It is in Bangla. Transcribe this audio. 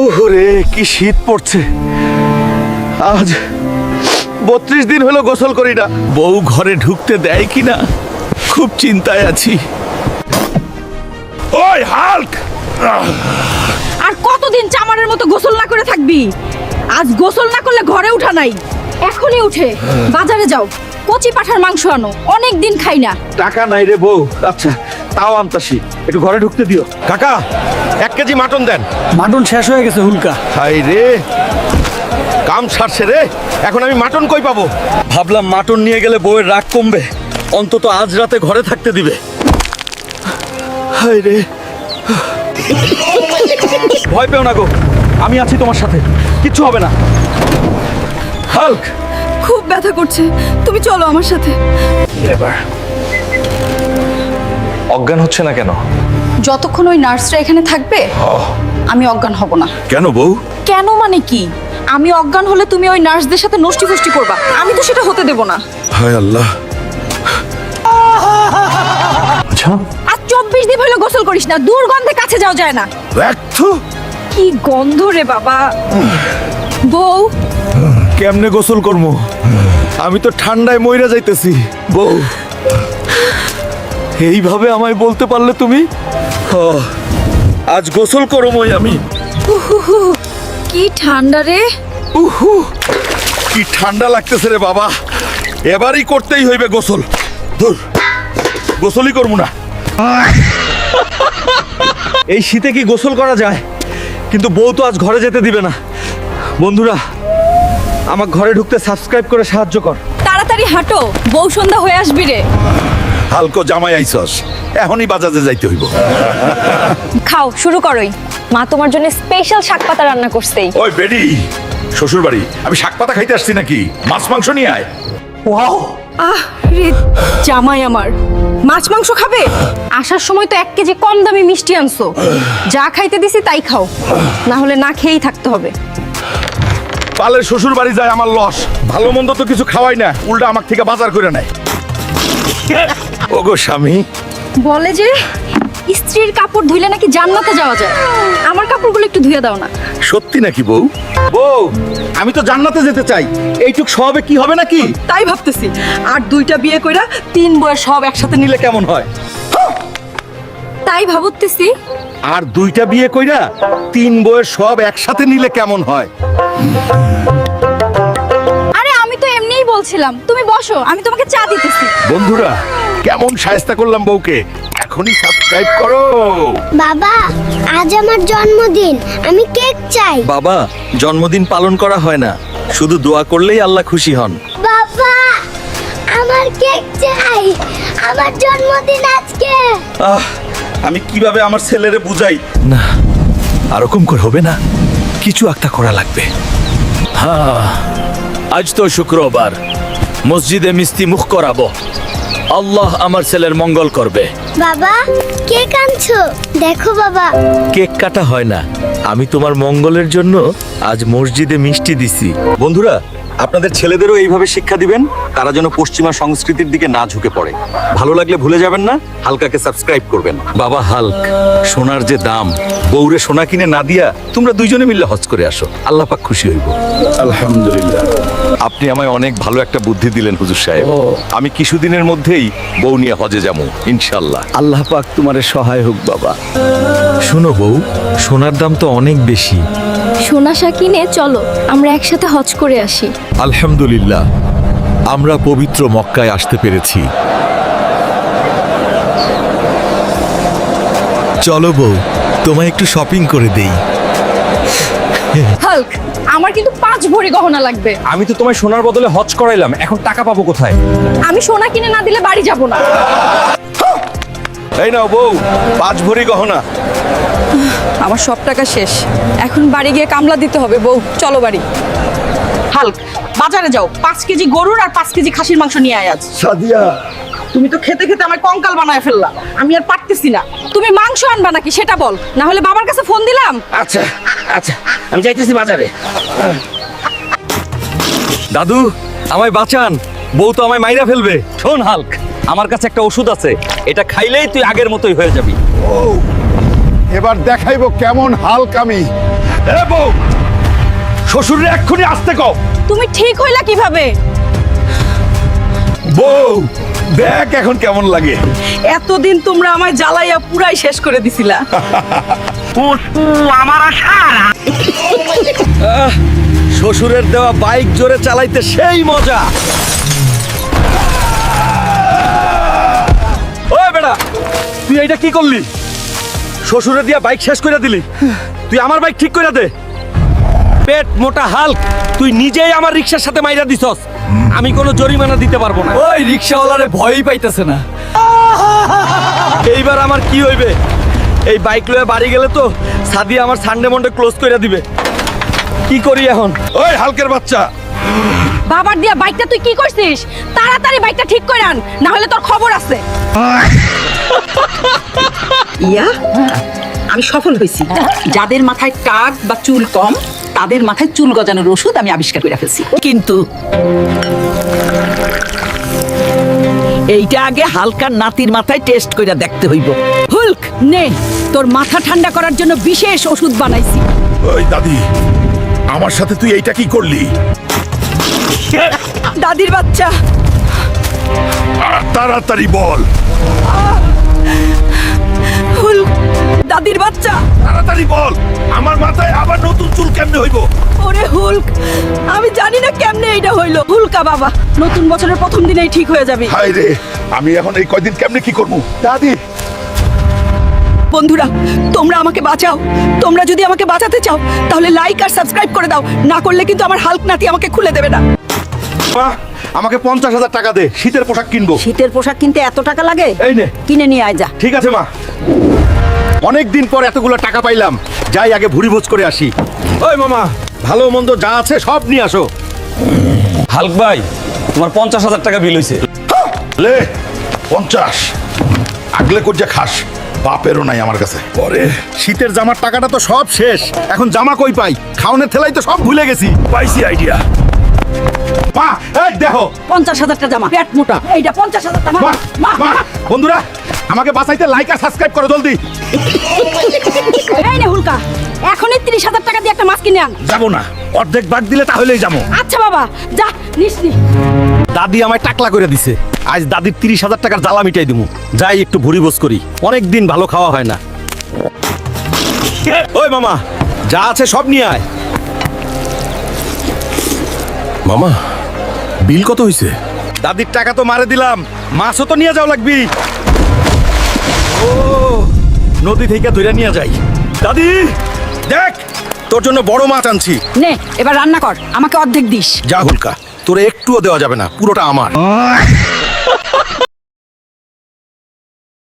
ওরে কি শীত পড়ছে। আজ 32 দিন হলো গোসল করি না। বউ ঘরে ঢুকতে দেয় কিনা খুব চিন্তায় আছি। ওই হাল্ক, আর কতদিন চামারের মতো গোসল না করে থাকবি? আজ গোসল না করলে ঘরে উঠা নাই। এখনই উঠে বাজারে যাও, কচি পাঠার মাংস আনো, অনেক দিন খাই না। টাকা নাই রে বউ। আচ্ছা তাও আনতাছি, একটু ঘরে ঢুকতে দিও। কাকা 1 কেজি মাটন দেন। মাটন শেষ হয়ে গেছে হুলকা। হাই রে, কাম ছাড়ছে রে, এখন আমি মাটন কই পাবো? ভাবলাম মাটন নিয়ে গেলে বউয়ের রাগ কমবে, অন্তত আজ রাতে ঘরে থাকতে দিবে। হাই রে, ভয় পেও না গো, আমি আছি তোমার সাথে, কিচ্ছু হবে না। হাল্ক, খুব ব্যথা করছে, তুমি চলো আমার সাথে। এবার অজ্ঞান হচ্ছে না কেন? যতক্ষণ ওই নার্সরা এখানে থাকবে আমি অজ্ঞান হব না। কেন বউ? কেন মানে কি? আমি অজ্ঞান হলে তুমি ওই নার্সদের সাথে নষ্টি ফষ্টি করবা, আমি তো সেটা হতে দেব না। হায় আল্লাহ। আচ্ছা আর 24 দিন হলো গোসল করিস না, দুর্গন্ধে কাছে যাওয়া যায় না। একটু কি গন্ধ রে বাবা। বউ, কেমনে গোসল করবো? আমি তো ঠান্ডায় মইরা যাইতেছি। বউ, এইভাবে আমায় বলতে পারলে তুমি? আজ গোসল করবোই আমি। কি ঠান্ডা রে। উহু, কি ঠান্ডা লাগতেছে রে বাবা। এবারই করতেই হইবে গোসল। ধুর, গোসলই করবো না। এই শীতে কি গোসল করা যায়? কিন্তু বউ তো আজ ঘরে যেতে দিবে না। বন্ধুরা, আমার ঘরে ঢুকতে সাবস্ক্রাইব করে সাহায্য কর। তাড়াতাড়ি হাঁটো, বউ সন্ধ্যা হয়ে আসবি রে। হালকো জামাই আইছস, এখনই বাজারে যাইতে হইব। খাও, শুরু করোই। মা তোমার জন্য স্পেশাল শাকপাতা রান্না করছেই। ওই বেডি, শ্বশুর বাড়ি, আমি শাক পাতা খাইতে আসছি নাকি? মাছ মাংস নিয়ে আয়। আহ রে জামাই আমার, মাছ মাংস খাবে? আসার সময় তো 1 কেজি কম দামি মিষ্টি আনছো, যা খাইতে দিছি তাই খাও, না হলে না খেয়েই থাকতে হবে। পালের শ্বশুর বাড়ি যায় আমার লস। ভালো মন্দ তো কিছু খাওয়াই না, উল্টা আমার থেকে বাজার করে নেয়। ওগো স্বামী, বলে যে স্ত্রীর কাপড় ধুইলে নাকি জান্নাতে যাওয়া যায়। আমার কাপড়গুলো একটু ধুয়ে দাও না। সত্যি নাকি বউ? বউ, আমি তো জান্নাতে যেতে চাই, এইটুক সবে কি হবে নাকি? তাই ভাবতেছি, আর 2টা বিয়ে কইরা 3 বয়স সব একসাথে নিলে নিলে কেমন হয়? তাই ভাবতেছি। আর 2টা বিয়ে কইরা 3 বউয়ের সব একসাথে নিলে কেমন হয়? আরে আমি তো এমনিই বলছিলাম, তুমি বসো, আমি তোমাকে চা দিতেছি। বন্ধুরা, কেমন শায়েস্তা করলাম বউকে। এখনই সাবস্ক্রাইব করো। বাবা, আজ আমার জন্মদিন, আমি কেক চাই। বাবা, জন্মদিন পালন করা হয় না, শুধু দোয়া করলেই আল্লাহ খুশি হন। বাবা, আমার কেক চাই, আমার জন্মদিন আজকে। আমি কিভাবে আমার ছেলেরে বুঝাই? না, আরকম করে হবে না, কিছু একটা করা লাগবে। আজ তো শুক্রবার, মসজিদে মিষ্টি মুখ করাবো। আল্লাহ আমার ছেলের মঙ্গল করবে। বাবা, কেক আনছো? দেখো বাবা। কেক কাটা হয় না, আমি তোমার মঙ্গলের জন্য আজ মসজিদে মিষ্টি দিছি। বন্ধুরা, আপনাদের ছেলেদেরও এইভাবে শিক্ষা দিবেন, তারা যেন পশ্চিমা সংস্কৃতির দিকে না ঝুঁকে পড়ে। ভালো লাগলে ভুলে যাবেন না, হালকাকে সাবস্ক্রাইব করবেন। বাবা হাল্ক, সোনার যে দাম, বউরে সোনা কিনে না দিয়া তোমরা দুইজনে মিলে হজ করে আসো, আল্লাহ পাক খুশি হইব। আলহামদুলিল্লাহ। আপনি আমায় অনেক ভালো একটা বুদ্ধি দিলেন হুজুর সাহেব। আমি কিছুদিনের মধ্যেই বউ নিয়ে হজে যাবো ইনশাআল্লাহ। আল্লাহ পাক তোমার সহায় হোক বাবা। শোনো বউ, সোনার দাম তো অনেক বেশি। সোনা কিনে চলো আমরা একসাথে হজ করে আসি। আলহামদুলিল্লাহ, আমরা পবিত্র মক্কায় আসতে পেরেছি। চলো বউ, তোমায় একটু শপিং করে দেই। হাল্ক, আমার কিন্তু 5 ভরি গহনা লাগবে। আমি তো তোমায় সোনার বদলে হজ করাইলাম, এখন টাকা পাবো কোথায়? আমি সোনা কিনে না দিলে বাড়ি যাব না। এই নাও বউ, 5 ভরি গহনা। আমার সব টাকা শেষ, এখন বাড়ি গিয়ে কামলা দিতে হবে। বউ চলো বাড়ি। হাল্ক, বাজারে যাও, 5 কেজি গরুর আর 5 কেজি খাসির মাংস নিয়ে আয় আজ। সাদিয়া, তুমি তো খেতে খেতে আমার কঙ্কাল বানায় ফেললা, আমি আর পারতেছি না। তুমি মাংস আনবা নাকি সেটা বল, না হলে বাবার কাছে ফোন দিলাম। আচ্ছা আচ্ছা, আমি যাইতেছি বাজারে। দাদু আমায় বাঁচান, বউ তো আমায় মাইরা ফেলবে। শোন হাল্ক, আমার কাছে একটা ওষুধ আছে, এটা খাইলেই তুই আগের মতোই হয়ে যাবি। এবার দেখাইবো কেমন হাল্ক আমি। এ বউ, শ্বশুরে এক্ষুনি আসতে কও। তুমি ঠিক হইলা কিভাবে? বউ দেখ এখন কেমন লাগে। এতদিন তোমরা আমায় জ্বালাইয়া পুরাই শেষ করে দিছিলা। শ্বশুরের দেওয়া বাইক জোরে চালাইতে সেই মজা। ওই বেটা, তুই এইটা কি করলি? শ্বশুরের দিয়া বাইক শেষ করে দিলি। তুই আমার বাইক ঠিক করে দে। পেট মোটা হাল্ক, তুই নিজেই আমার রিক্সার সাথে মাইরা দিছস। আমি কোনো জরিমানা দিতে পারবো না। ওই রিক্সাওয়ালারে ভয়ই পাইতেছে না। এইবার আমার কি হইবে? এই বাইক লয়ে বাড়ি গেলে তো সাদিয়া আমার সানডে মন্ডে ক্লোজ করে দিবে। কি করি এখন? ওই হালকের বাচ্চা, বাবার দিয়া বাইকটা তুই কি করছিস? তাড়াতাড়ি বাইকটা ঠিক করে আন, না হলে তোর খবর আছে। ইয়া আমি সফল হয়েছি। যাদের মাথায় টাক বা চুল কম তাদের মাথায় চুল গজানোর ওষুধ আমি আবিষ্কার করে ফেলছি। কিন্তু এইটা আগে হালকা নাতির মাথায় টেস্ট করে দেখতে হইব। হুলক নে, তোর মাথা ঠান্ডা করার জন্য বিশেষ ওষুধ বানাইছি। ওই দাদি, আমার সাথে তুই এইটা কি করলি? দাদির বাচ্চা, তাড়াতাড়ি বল, হুলক দাদির বাচ্চা। তাড়াতাড়ি বল, আমার মাথায় আবার নতুন চুল কেমনে হইব? ওরে হুলক, আমি জানি না কেমনে এইটা হইলো। হুলকা বাবা, নতুন বছরের প্রথম দিনেই ঠিক হয়ে যাবে। হায় রে, আমি এখন এই কয়দিন কেমনে কি করবো? দাদি, বন্ধুরা তোমরা আমাকে বাঁচাও। তোমরা যদি আমাকে বাঁচাতে চাও তাহলে লাইক আর সাবস্ক্রাইব করে দাও, না করলে কিন্তু আমার হাল্ক নাতি আমাকে খুলে দেবে না। মা, আমাকে 50,000 টাকা দে, শীতের পোশাক কিনবো। শীতের পোশাক কিনতে এত টাকা লাগে? এই নে। কিনে নিয়ে আয় যা। ঠিক আছে মা। অনেক দিন পর এতগুলো টাকা পাইলাম, যাই আগে ভুড়ি ভোজ করে আসি। ওই মামা, ভালো মন্দ যা আছে সব নিয়ে আসো। হালক ভাই, তোমার 50,000 টাকা বিল হইছে। লে 50 আগলে কইজা খাস, বাপেরও নাই আমার কাছে। পরে শীতের জামার টাকাটা তো সব শেষ, এখন জামা কই পাই? খাওনের থেলাই তো সব ভুলে গেছি। পাইছি আইডিয়া। মা, এই দেখো 50,000 টাকা জামা, পেট মোটা। এইটা 50,000 টাকা। মা, মা, বন্ধুরা আমাকে বাঁচাইতে লাইক আর সাবস্ক্রাইব করো জলদি। এই নে হুলকা, এখনই 30,000 টাকা দিয়ে একটা মাছ কিনে আন। যাবো না, অর্ধেক ভাগ দিলে তাহলেই যাবো। আচ্ছা বাবা, যা নিসনি। দাদি আমায় টাকলা করে দিছে, আজ দাদির 30,000 টাকার জ্বালা মিটাই দিমু। যাই একটু ভুড়ি বোস করি, অনেক দিন ভালো খাওয়া হয় না। ওই মামা, যা আছে সব নিয়ে আয়। মামা, বিল কত হইছে? দাদির টাকা তো মারে দিলাম, মাছও তো নিয়ে যাও লাগবি। ও, নদী থেকে ধরে নিয়ে যাই। দাদি দেখ, তোর জন্য বড় মাছ আনছি। নে এবার রান্না কর, আমাকে অর্ধেক দিস। যা হুলকা, তোরে একটুও দেওয়া যাবে না, পুরোটা আমার।